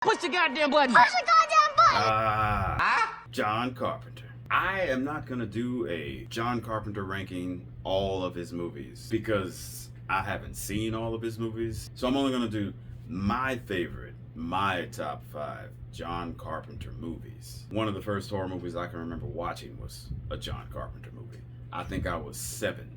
Push the goddamn button. Push the goddamn button. John Carpenter. I am not gonna do a John Carpenter ranking all of his movies because I haven't seen all of his movies. So I'm only gonna do my favorite, my top 5 John Carpenter movies. One of the first horror movies I can remember watching was a John Carpenter movie. I think I was 7.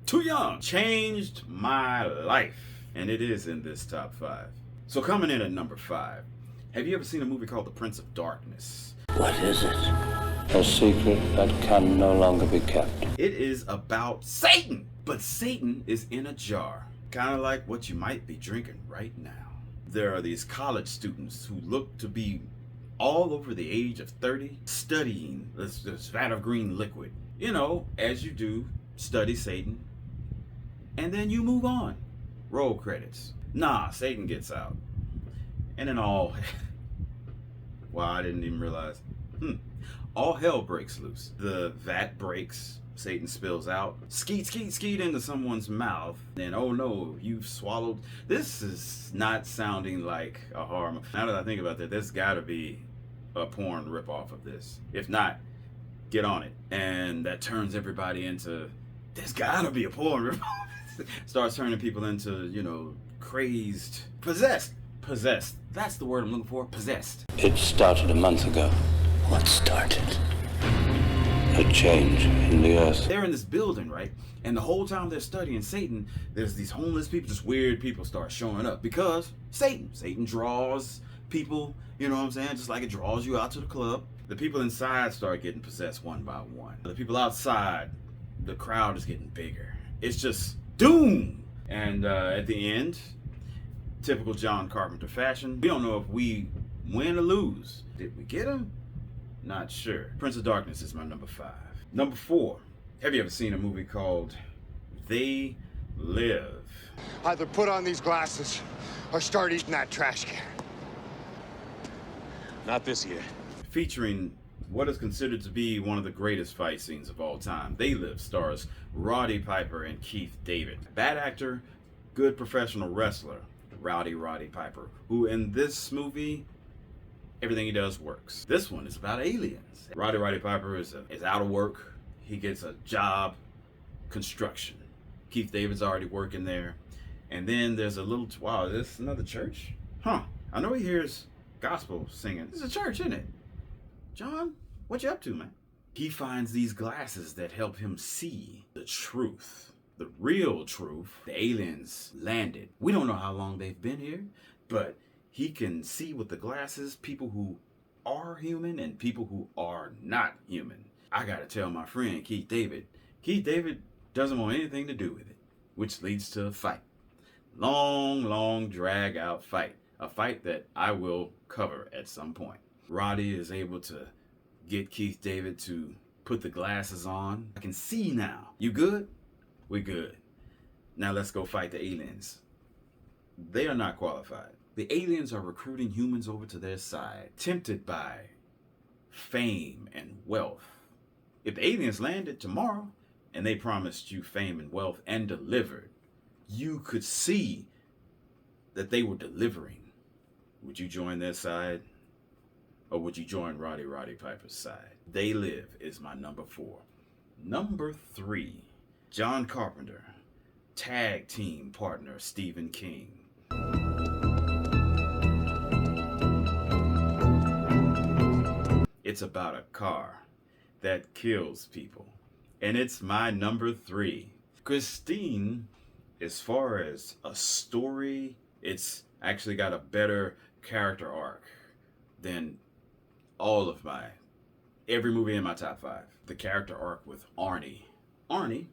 Too young. Changed my life. And it is in this top 5. So coming in at number 5. Have you ever seen a movie called The Prince of Darkness? What is it? A secret that can no longer be kept. It is about Satan, but Satan is in a jar. Kind of like what you might be drinking right now. There are these college students who look to be all over the age of 30 studying this vat of green liquid. You know, as you do, study Satan, and then you move on. Roll credits. Nah, Satan gets out. And then wow, I didn't even realize. All hell breaks loose. The vat breaks, Satan spills out, skeet into someone's mouth, and oh no, you've swallowed. This is not sounding like a horror movie. Now that I think about that, there's gotta be a porn ripoff of this. If not, get on it. And that turns everybody into, there's gotta be a porn ripoff. Starts turning people into, you know, crazed, possessed. That's the word I'm looking for, possessed. It started a month ago. What started? A change in the earth. They're in this building, right? And the whole time they're studying Satan, there's these homeless people, just weird people start showing up because Satan draws people, you know what I'm saying? Just like it draws you out to the club. The people inside start getting possessed one by one. The people outside, the crowd is getting bigger. It's just doom. And at the end, typical John Carpenter fashion, we don't know if we win or lose. Did we get him? Not sure. Prince of Darkness is my number 5. Number 4. Have you ever seen a movie called They Live? Either put on these glasses or start eating that trash can. Not this year. Featuring what is considered to be one of the greatest fight scenes of all time. They Live stars Roddy Piper and Keith David. Bad actor, good professional wrestler, Roddy Piper, who in this movie, everything he does works. This one is about aliens. Roddy Piper is out of work. He gets a job, construction. Keith David's already working there. And then there's a little, wow, is this another church? Huh, I know he hears gospel singing. This is a church, isn't it? John, what you up to, man? He finds these glasses that help him see the truth. The real truth. The aliens landed. We don't know how long they've been here, but he can see with the glasses people who are human and people who are not human. I gotta tell my friend Keith David doesn't want anything to do with it, which leads to a fight. Long, drag out fight. A fight that I will cover at some point. Roddy is able to get Keith David to put the glasses on. I can see now. You good? We good. Now let's go fight the aliens. They are not qualified. The aliens are recruiting humans over to their side, tempted by fame and wealth. If the aliens landed tomorrow and they promised you fame and wealth and delivered, you could see that they were delivering. Would you join their side? Or would you join Roddy Piper's side? They Live is my number 4. Number 3, John Carpenter, tag team partner Stephen King. It's about a car that kills people. And it's my number 3. Christine, as far as a story, it's actually got a better character arc than every movie in my top 5. The character arc with Arnie,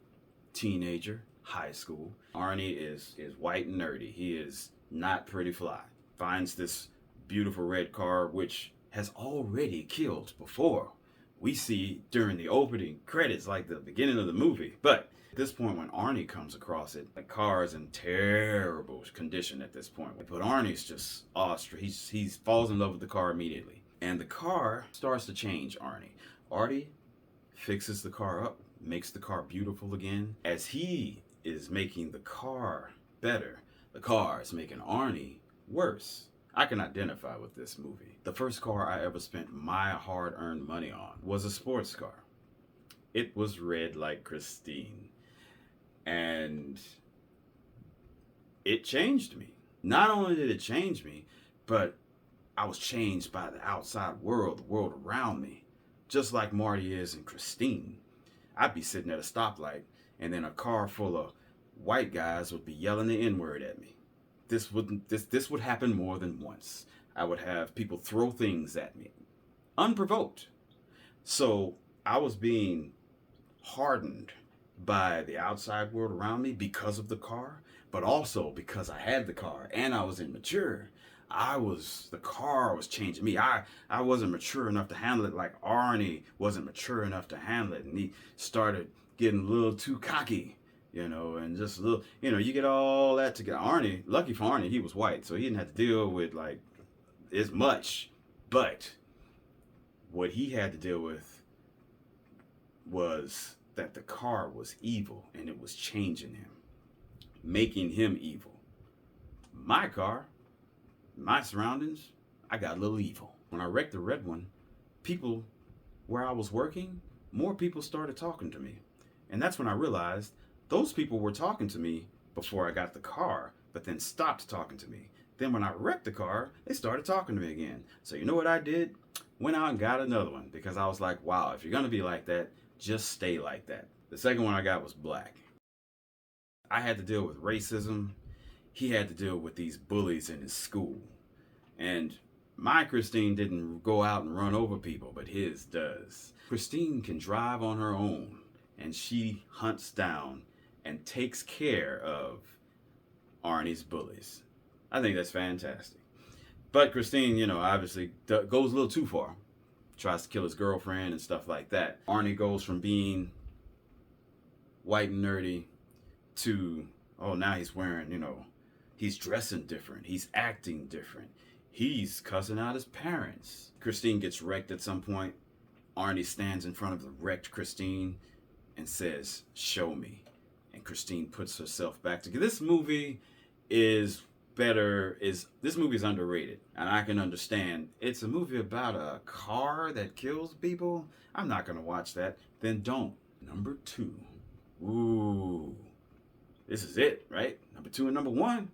teenager, high school. Arnie is white and nerdy. He is not pretty fly. Finds this beautiful red car, which has already killed before. We see during the opening credits, like the beginning of the movie. But at this point, when Arnie comes across it, the car is in terrible condition at this point. But Arnie's just awestruck. He falls in love with the car immediately. And the car starts to change Arnie. Arnie fixes the car up, makes the car beautiful again. As he is making the car better, the car is making Arnie worse. I can identify with this movie. The first car I ever spent my hard-earned money on was a sports car. It was red like Christine. And it changed me. Not only did it change me, but I was changed by the outside world, the world around me. Just like Marty is in Christine. I'd be sitting at a stoplight, and then a car full of white guys would be yelling the N-word at me. This would happen more than once. I would have people throw things at me, unprovoked. So I was being hardened by the outside world around me because of the car, but also because I had the car and I was immature. The car was changing me. I wasn't mature enough to handle it like Arnie wasn't mature enough to handle it. And he started getting a little too cocky, and just a little, you get all that together. Arnie, lucky for Arnie, he was white, so he didn't have to deal with like as much. But what he had to deal with was that the car was evil and it was changing him, making him evil. My car, my surroundings, I got a little evil. When I wrecked the red one, people where I was working, more people started talking to me. And that's when I realized those people were talking to me before I got the car, but then stopped talking to me. Then when I wrecked the car, they started talking to me again. So you know what I did? Went out and got another one because I was like, wow, if you're going to be like that, just stay like that. The second one I got was black. I had to deal with racism. He had to deal with these bullies in his school. And my Christine didn't go out and run over people, but his does. Christine can drive on her own, and she hunts down and takes care of Arnie's bullies. I think that's fantastic. But Christine, obviously goes a little too far. Tries to kill his girlfriend and stuff like that. Arnie goes from being white and nerdy to, now he's wearing, he's dressing different. He's acting different. He's cussing out his parents. Christine gets wrecked at some point. Arnie stands in front of the wrecked Christine and says, "Show me." And Christine puts herself back together. This movie is underrated, and I can understand. It's a movie about a car that kills people. I'm not going to watch that. Then don't. Number 2. Ooh. This is it, right? Number 2 and number 1.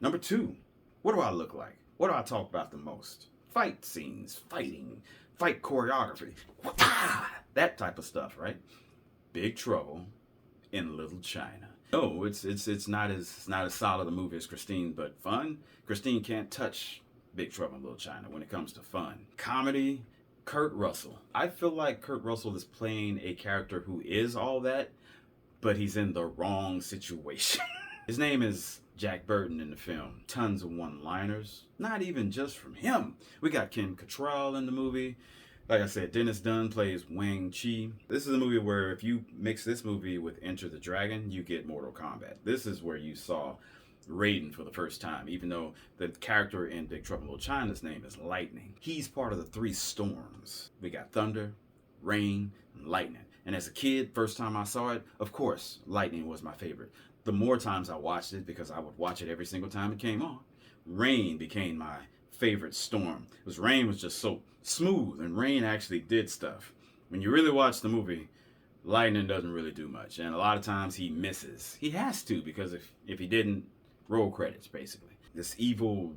Number 2. What do I look like? What do I talk about the most? Fight scenes, fight choreography. That type of stuff, right? Big Trouble in Little China. No, it's not as solid a movie as Christine, but fun. Christine can't touch Big Trouble in Little China when it comes to fun. Comedy, Kurt Russell. I feel like Kurt Russell is playing a character who is all that, but he's in the wrong situation. His name is Jack Burton in the film. Tons of one-liners. Not even just from him. We got Kim Cattrall in the movie. Like I said, Dennis Dunn plays Wang Chi. This is a movie where if you mix this movie with Enter the Dragon, you get Mortal Kombat. This is where you saw Raiden for the first time, even though the character in Big Trouble in Little China's name is Lightning. He's part of the 3 storms. We got thunder, rain, and lightning. And as a kid, first time I saw it, of course, lightning was my favorite. The more times I watched it, because I would watch it every single time it came on, rain became my favorite storm. Because rain was just so smooth, and rain actually did stuff. When you really watch the movie, lightning doesn't really do much, and a lot of times he misses. He has to, because if he didn't, roll credits, basically. This evil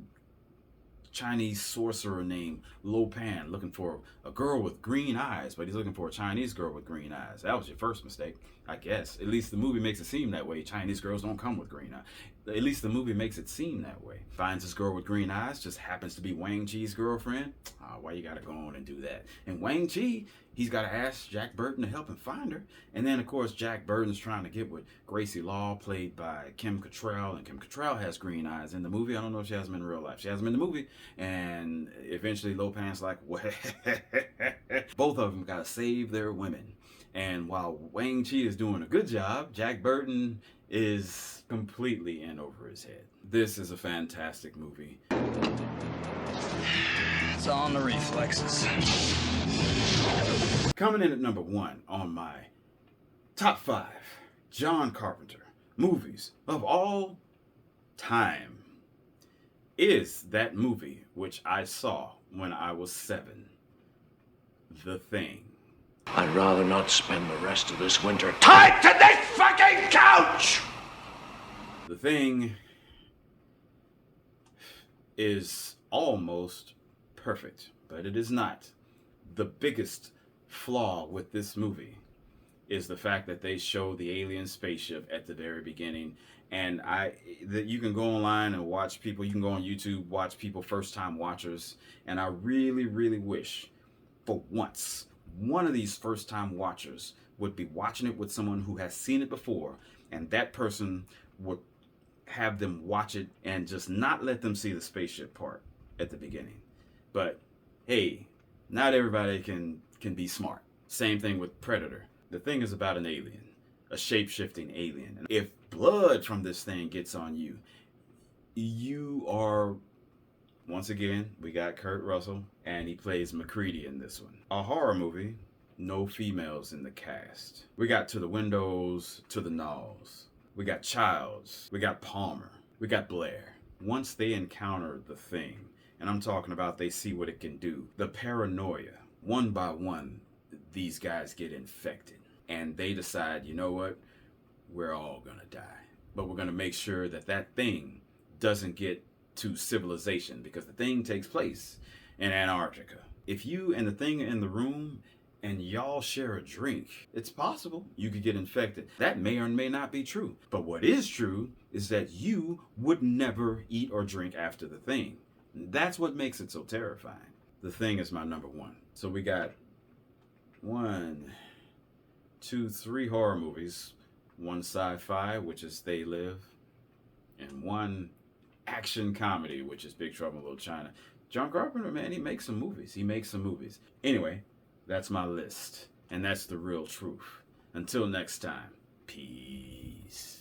Chinese sorcerer named Lo Pan looking for a girl with green eyes, but he's looking for a Chinese girl with green eyes. That was your first mistake, I guess. At least the movie makes it seem that way. Chinese girls don't come with green eyes. At least the movie makes it seem that way. Finds this girl with green eyes, just happens to be Wang Chi's girlfriend. Why you gotta go on and do that? And Wang Chi, he's gotta ask Jack Burton to help him find her. And then, of course, Jack Burton's trying to get with Gracie Law, played by Kim Cattrall. And Kim Cattrall has green eyes in the movie. I don't know if she has them in real life. She has them in the movie. And eventually Lo Pan's like, well, both of them gotta save their women. And while Wang Chi is doing a good job, Jack Burton is completely in over his head. This is a fantastic movie. It's on the reflexes. Coming in at number 1 on my top 5 John Carpenter movies of all time is that movie which I saw when I was 7, The Thing. I'd rather not spend the rest of this winter tied to this fucking couch! The Thing is almost perfect, but it is not. The biggest flaw with this movie is the fact that they show the alien spaceship at the very beginning. And you can go online and watch people, you can go on YouTube, watch people, first time watchers. And I really, really wish for once, one of these first time watchers would be watching it with someone who has seen it before, and that person would have them watch it and just not let them see the spaceship part at the beginning. But hey, not everybody can be smart. Same thing with Predator. The Thing is about an alien, a shape-shifting alien. And if blood from this thing gets on you, you are, once again, we got Kurt Russell, and he plays MacReady in this one. A horror movie, no females in the cast. We got To the Windows, To the Nose. We got Childs. We got Palmer. We got Blair. Once they encounter the Thing, and I'm talking about they see what it can do, the paranoia, one by one, these guys get infected. And they decide, you know what? We're all gonna die. But we're gonna make sure that that thing doesn't get to civilization, because the Thing takes place in Antarctica. If you and the Thing are in the room and y'all share a drink, it's possible you could get infected. That may or may not be true. But what is true is that you would never eat or drink after the Thing. That's what makes it so terrifying. The Thing is my number 1. So we got 1, 2, 3 horror movies, 1 sci-fi, which is They Live, and 1 action comedy, which is Big Trouble in Little China. John Carpenter, man, he makes some movies. Anyway, that's my list, and that's the real truth. Until next time, peace.